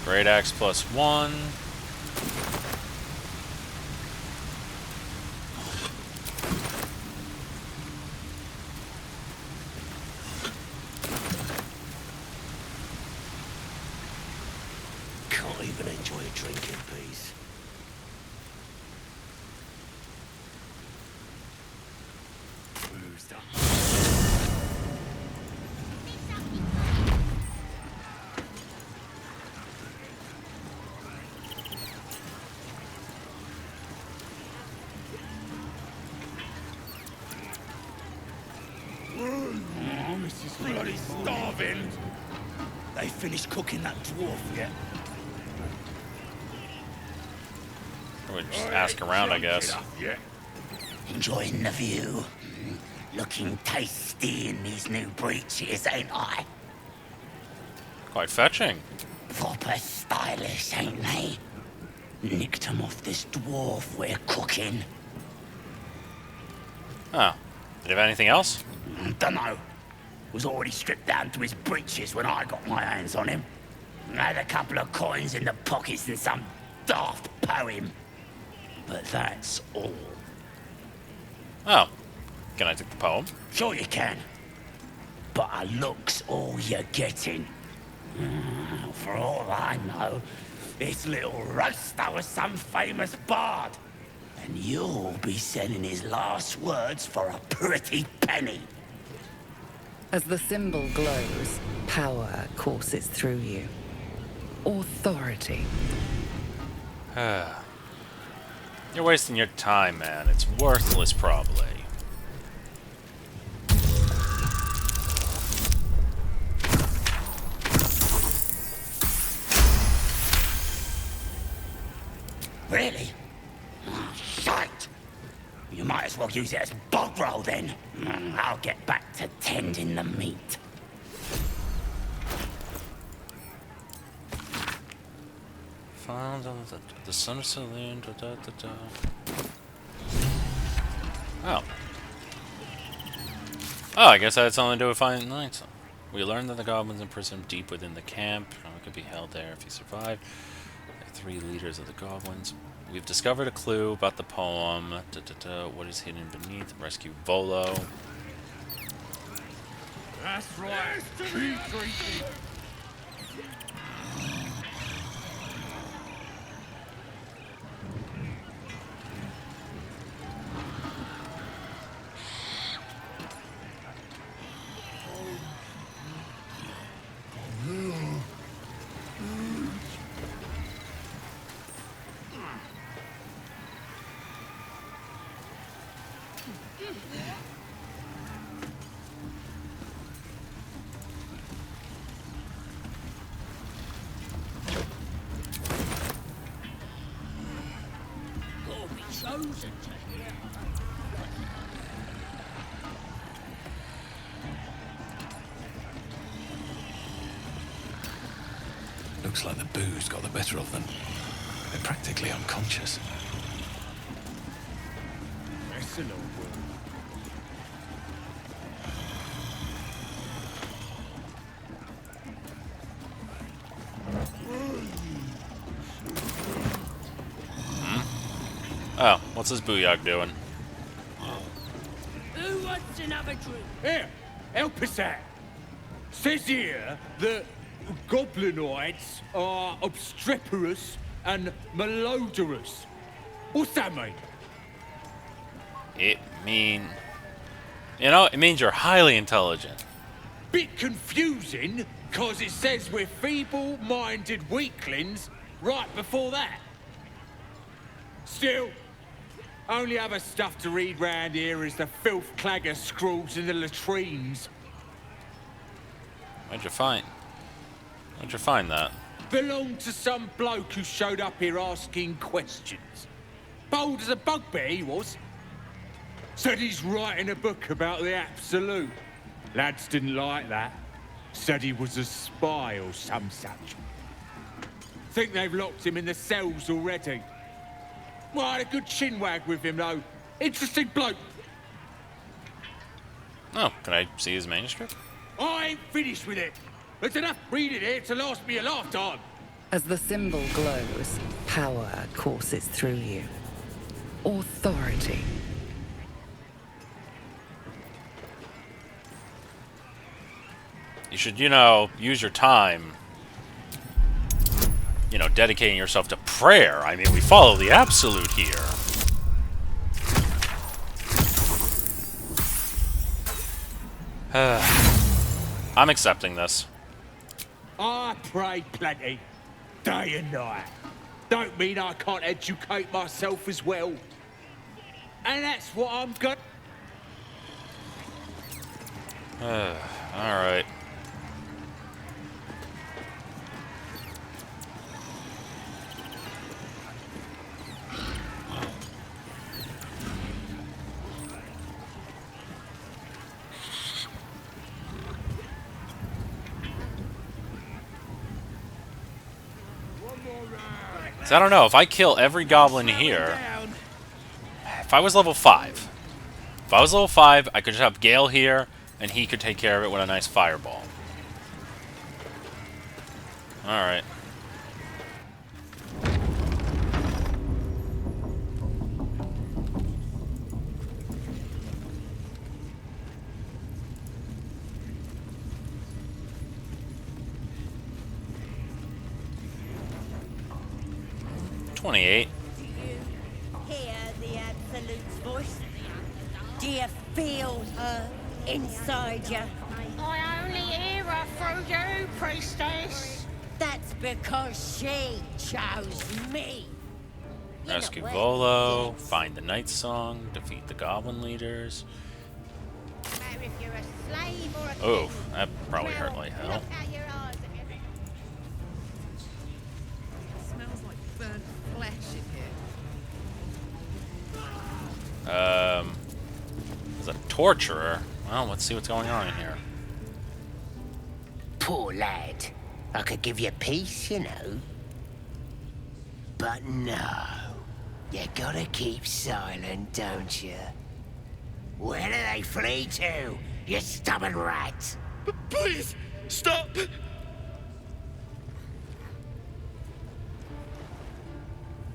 Speaker 1: Great axe +1.
Speaker 7: Can't even enjoy a drink in peace.
Speaker 12: Bruised up.
Speaker 14: Oh, Mrs. Bloody starving. They finished cooking that dwarf yet?
Speaker 1: We'll just ask around, I guess.
Speaker 20: Enjoying the view. Looking tasty in these new breeches, ain't I?
Speaker 1: Quite fetching.
Speaker 20: Proper stylish, ain't they? Nicked 'em off this dwarf we're cooking.
Speaker 1: Oh. Did he have anything else?
Speaker 20: Dunno. Was already stripped down to his breeches when I got my hands on him. Had a couple of coins in the pockets and some daft poem. But that's all.
Speaker 1: Oh. Can I take the poem?
Speaker 20: Sure you can. But a look's all you're getting. For all I know, this little roaster was some famous bard. And you'll be selling his last words for a pretty penny.
Speaker 13: As the symbol glows, power courses through you. Authority.
Speaker 1: You're wasting your time, man. It's worthless, probably.
Speaker 20: Really? Oh, shite! You might as well use it as bog roll then. I'll get back to tending the meat.
Speaker 1: Found on the sun of Celine. Oh. Oh, I guess that had something to do with finding Lae'zel. We learned that the goblins imprisoned deep within the camp. Could be held there if you survive. The 3 leaders of the goblins. We've discovered a clue about the poem. What is hidden beneath? Rescue Volo.
Speaker 17: That's right. Tree drinking.
Speaker 14: Looks like the booze got the better of them. They're practically unconscious.
Speaker 17: That's a long word.
Speaker 1: Oh, what's this booyog doing?
Speaker 18: Who wants another drink?
Speaker 17: Here, help us out. Says here that goblinoids are obstreperous and malodorous. What's that mean?
Speaker 1: It mean... You know, it means you're highly intelligent.
Speaker 17: Bit confusing, cause it says we're feeble-minded weaklings right before that. Still, only other stuff to read round here is the filth clagger scrawls in the latrines.
Speaker 1: Where'd you find that?
Speaker 17: Belonged to some bloke who showed up here asking questions. Bold as a bugbear he was. Said he's writing a book about the Absolute. Lads didn't like that. Said he was a spy or some such. Think they've locked him in the cells already. Well, I had a good chinwag with him, though. Interesting bloke.
Speaker 1: Oh, can I see his manuscript?
Speaker 17: I ain't finished with it. There's enough reading here to last me a lifetime.
Speaker 13: As the symbol glows, power courses through you. Authority.
Speaker 1: You should, you know, use your time, you know, dedicating yourself to prayer. I mean, we follow the Absolute here. I'm accepting this.
Speaker 17: I pray plenty, day and night. Don't mean I can't educate myself as well. And that's what I'm going...
Speaker 1: Alright. I don't know, if I kill every goblin here... If I was level 5... If I was level 5, I could just have Gale here, and he could take care of it with a nice fireball. Alright.
Speaker 18: Hear the Absolute's voice? Do you feel her inside you? I only hear her through you, priestess. That's because she chose me.
Speaker 1: Rescue Volo, find the Night Song, defeat the Goblin leaders.
Speaker 18: If you're a slave or a
Speaker 1: Oh, that probably hurt like hell.
Speaker 10: It smells like burnt flesh in here.
Speaker 1: There's a torturer. Well, let's see what's going on in here.
Speaker 20: Poor lad. I could give you peace, you know. But no. You gotta keep silent, don't you? Where do they flee to, you stubborn rat?
Speaker 12: Please, stop!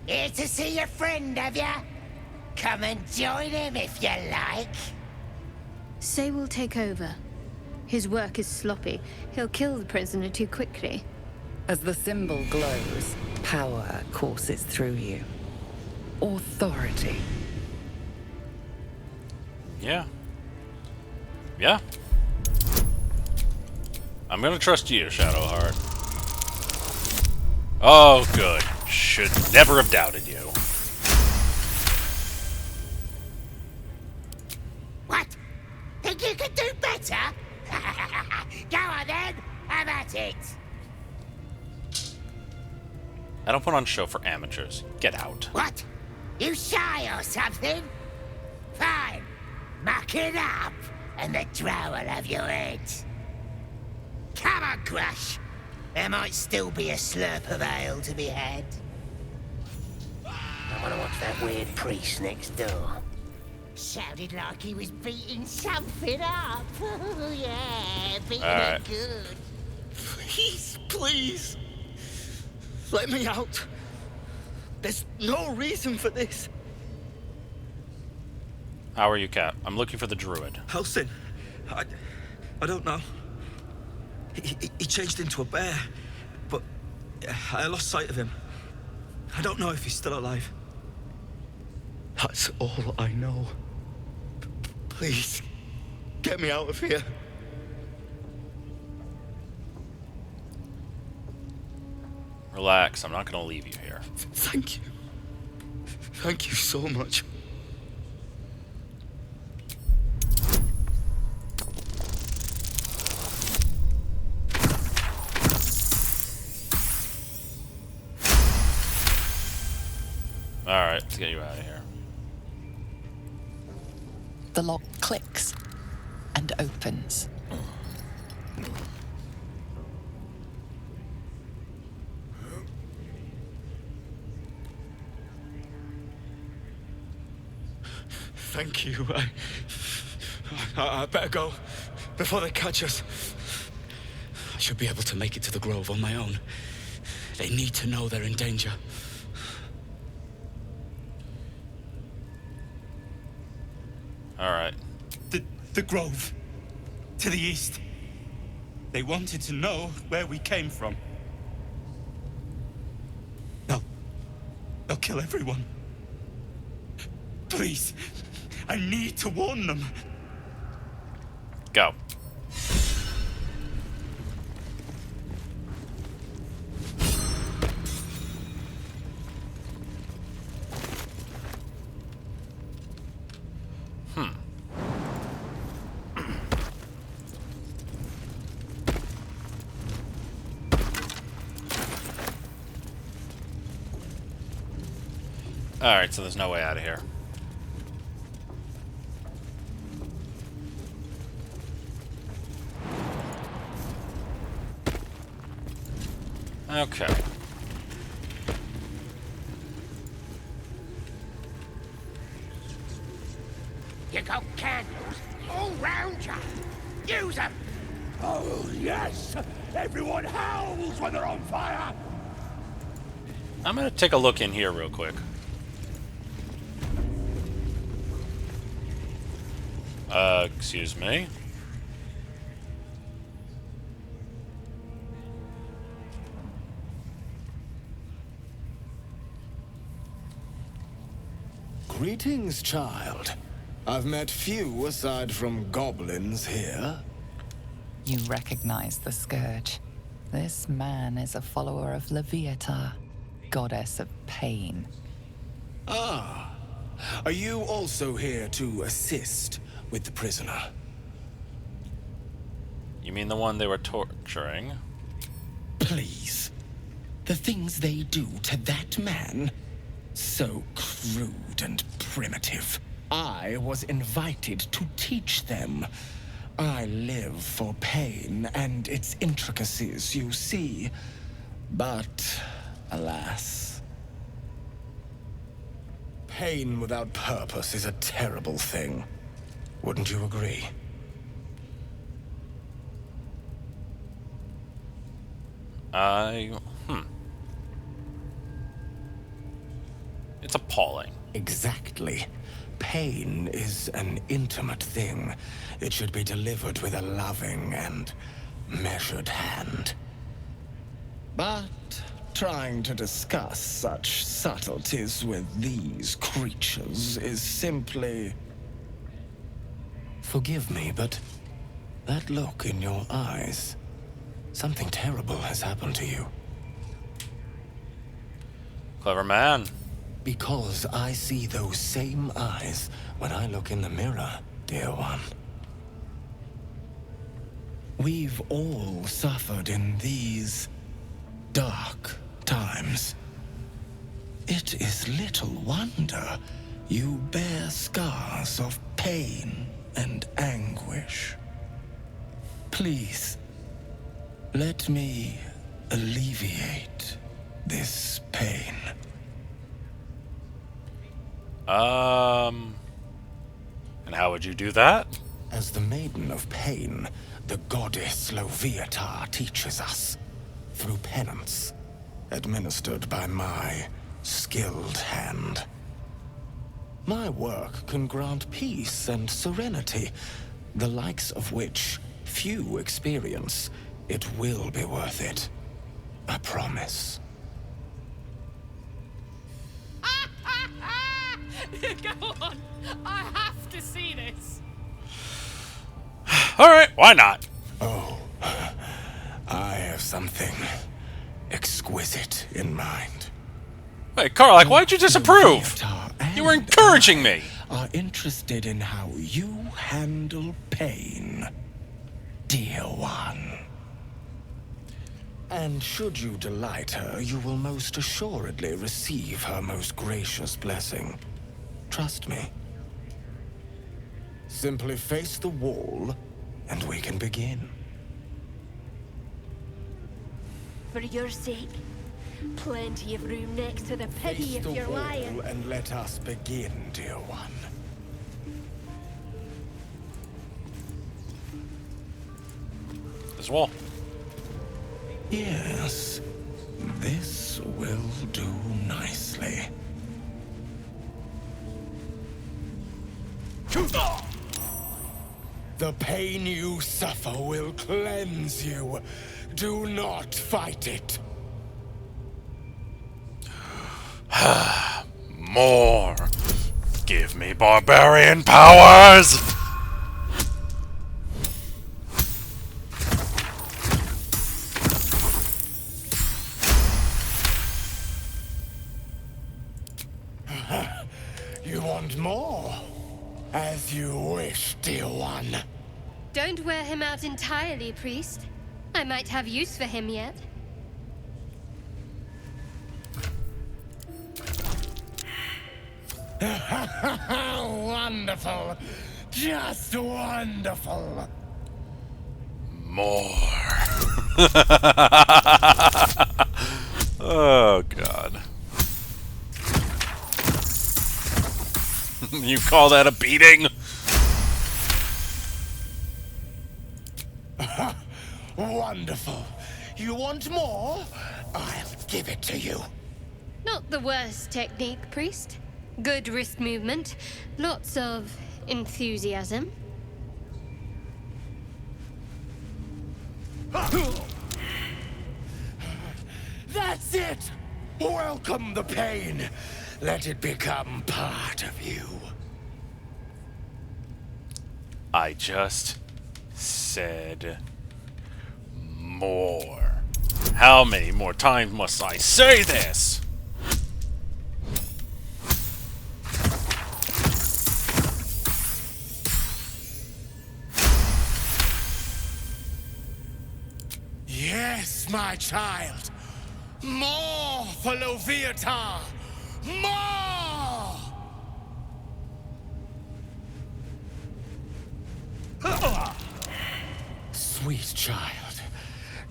Speaker 20: Here to see your friend, have ya? Come and join him if you like.
Speaker 9: Say we'll take over. His work is sloppy. He'll kill the prisoner too quickly.
Speaker 13: As the symbol glows, power courses through you. Authority.
Speaker 1: Yeah. Yeah. I'm gonna trust you, Shadowheart. Oh, good. Should never have doubted you.
Speaker 20: What? Think you could do better? Go on then, have at it.
Speaker 1: I don't put on show for amateurs. Get out.
Speaker 20: What? You shy or something? Fine. Muck it up, and the drow will have your head. Come on, Crush. There might still be a slurp of ale to be had. I want to watch that weird priest next door. Sounded like he was beating something up. Yeah, beating it good.
Speaker 21: Please, please. Let me out. There's no reason for this.
Speaker 1: How are you, Cap? I'm looking for the druid.
Speaker 21: Helsing. I don't know. He changed into a bear, but I lost sight of him. I don't know if he's still alive. That's all I know. Please, get me out of here.
Speaker 1: Relax, I'm not gonna leave you here.
Speaker 21: Thank you. Thank you so much.
Speaker 1: Alright, let's get you out of here.
Speaker 13: The lock clicks and opens.
Speaker 21: Thank you. I better go before they catch us. I should be able to make it to the grove on my own. They need to know they're in danger.
Speaker 1: Alright.
Speaker 4: The grove. To the east. They wanted to know where we came from. They'll kill everyone. Please. I need to warn them.
Speaker 1: Go. Alright, so there's no way out of here. Okay.
Speaker 7: You got candles all round you. Use them. Oh, yes. Everyone howls when they're on fire.
Speaker 1: I'm gonna take a look in here real quick. Excuse me.
Speaker 22: Greetings, child. I've met few aside from goblins here.
Speaker 13: You recognize the scourge. This man is a follower of Leviata, goddess of pain.
Speaker 22: Ah. Are you also here to assist with the prisoner?
Speaker 1: You mean the one they were torturing?
Speaker 22: Please. The things they do to that man? So crude and primitive. I was invited to teach them. I live for pain and its intricacies, you see. But, alas. Pain without purpose is a terrible thing. Wouldn't you agree?
Speaker 1: It's appalling.
Speaker 22: Exactly. Pain is an intimate thing. It should be delivered with a loving and measured hand. But trying to discuss such subtleties with these creatures is simply... Forgive me, but that look in your eyes... Something terrible has happened to you.
Speaker 1: Clever man.
Speaker 22: Because I see those same eyes when I look in the mirror, dear one. We've all suffered in these dark times. It is little wonder you bear scars of pain and anguish. Please, let me alleviate this pain?
Speaker 1: And how would you do that?
Speaker 22: As the Maiden of Pain, the goddess Loviatar teaches us, through penance, administered by my skilled hand. My work can grant peace and serenity, the likes of which few experience. It will be worth it. I promise.
Speaker 10: Go on! I have to see this!
Speaker 1: Alright, why not?
Speaker 22: Oh, I have something exquisite in mind.
Speaker 1: Hey, Karlach, why'd you disapprove? You were encouraging me!
Speaker 22: Are interested in how you handle pain, dear one. And should you delight her, you will most assuredly receive her most gracious blessing. Trust me. Simply face the wall, and we can begin.
Speaker 6: For your sake, plenty of room next to the piggy if you're lying.
Speaker 22: And let us begin, dear one.
Speaker 1: This wall.
Speaker 22: Yes, this will do nicely. The pain you suffer will cleanse you. Do not fight it.
Speaker 1: More. Give me barbarian powers!
Speaker 22: You want more? As you wish, dear one.
Speaker 9: Don't wear him out entirely, priest. I might have use for him yet.
Speaker 22: Wonderful. Just wonderful.
Speaker 1: More. Oh, God. You call that a beating?
Speaker 22: Wonderful. You want more? I'll give it to you.
Speaker 9: Not the worst technique, priest. Good wrist movement. Lots of enthusiasm.
Speaker 22: That's it! Welcome the pain. Let it become part of you.
Speaker 1: I just said more. How many more times must I say this?
Speaker 22: Yes, my child. More for Loviatar. More! Sweet child,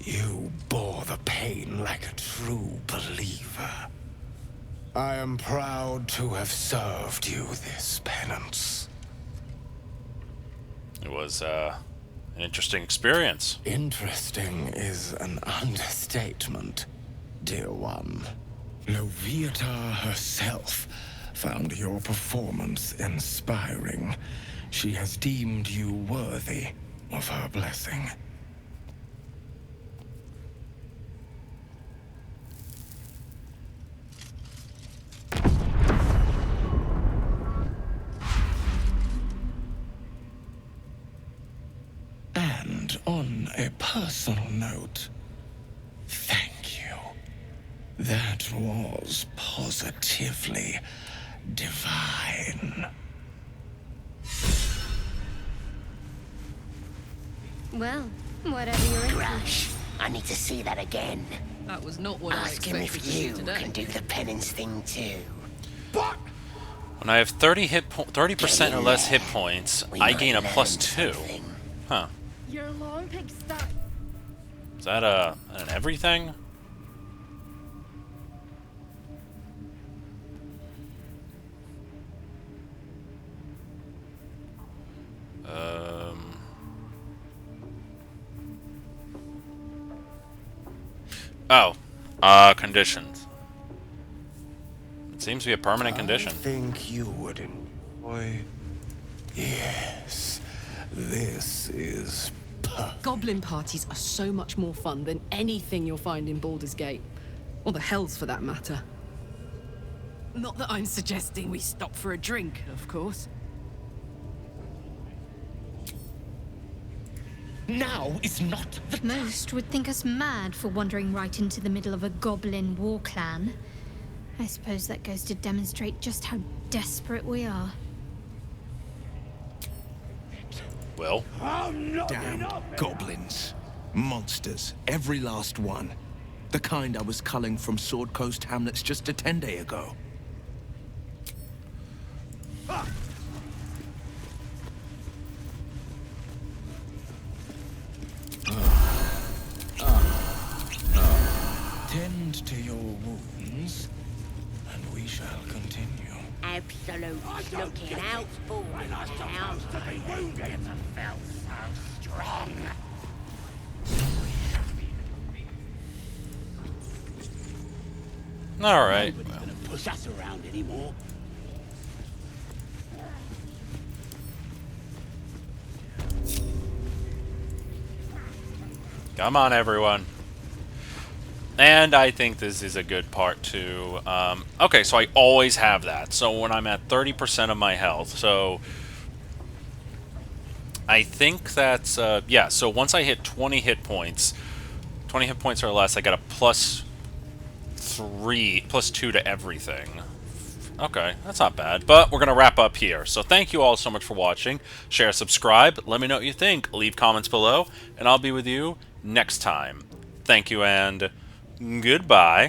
Speaker 22: you bore the pain like a true believer. I am proud to have served you this penance.
Speaker 1: It was, an interesting experience.
Speaker 22: Interesting is an understatement, dear one. Loviatar herself found your performance inspiring. She has deemed you worthy of her blessing. And on a personal note, thank you. That was positively divine.
Speaker 9: Well, whatever you're into.
Speaker 18: Crash, I need to see that again.
Speaker 10: That was not what I
Speaker 18: Ask him
Speaker 10: expected
Speaker 18: if
Speaker 10: to see
Speaker 18: you
Speaker 10: today.
Speaker 18: can do the penance thing too.
Speaker 1: When I have 30% or less hit points, I gain a +2. Huh.
Speaker 6: Your long pig stuck.
Speaker 1: Is that an everything? Oh. Conditions. It seems to be a permanent condition.
Speaker 3: I think you would enjoy... Yes. This is perfect.
Speaker 10: Goblin parties are so much more fun than anything you'll find in Baldur's Gate. Or the Hells, for that matter. Not that I'm suggesting we stop for a drink, of course.
Speaker 22: Now is not the...
Speaker 9: Most would think us mad for wandering right into the middle of a goblin war clan. I suppose that goes to demonstrate just how desperate we are.
Speaker 1: Wyll?
Speaker 15: Damn goblins. Monsters. Every last one. The kind I was culling from Sword Coast hamlets just a 10 day ago.
Speaker 22: Tend to your wounds, and we shall continue.
Speaker 18: Absolute looking out for now. I never felt so strong.
Speaker 1: Alright.
Speaker 20: Nobody's gonna push us around anymore.
Speaker 1: Come on, everyone. And I think this is a good part to... okay, so I always have that. So when I'm at 30% of my health, so... I think that's... yeah, so once I hit 20 hit points or less, I get a +2 to everything. Okay, that's not bad. But we're going to wrap up here. So thank you all so much for watching. Share, subscribe, let me know what you think. Leave comments below, and I'll be with you next time. Thank you, and... goodbye.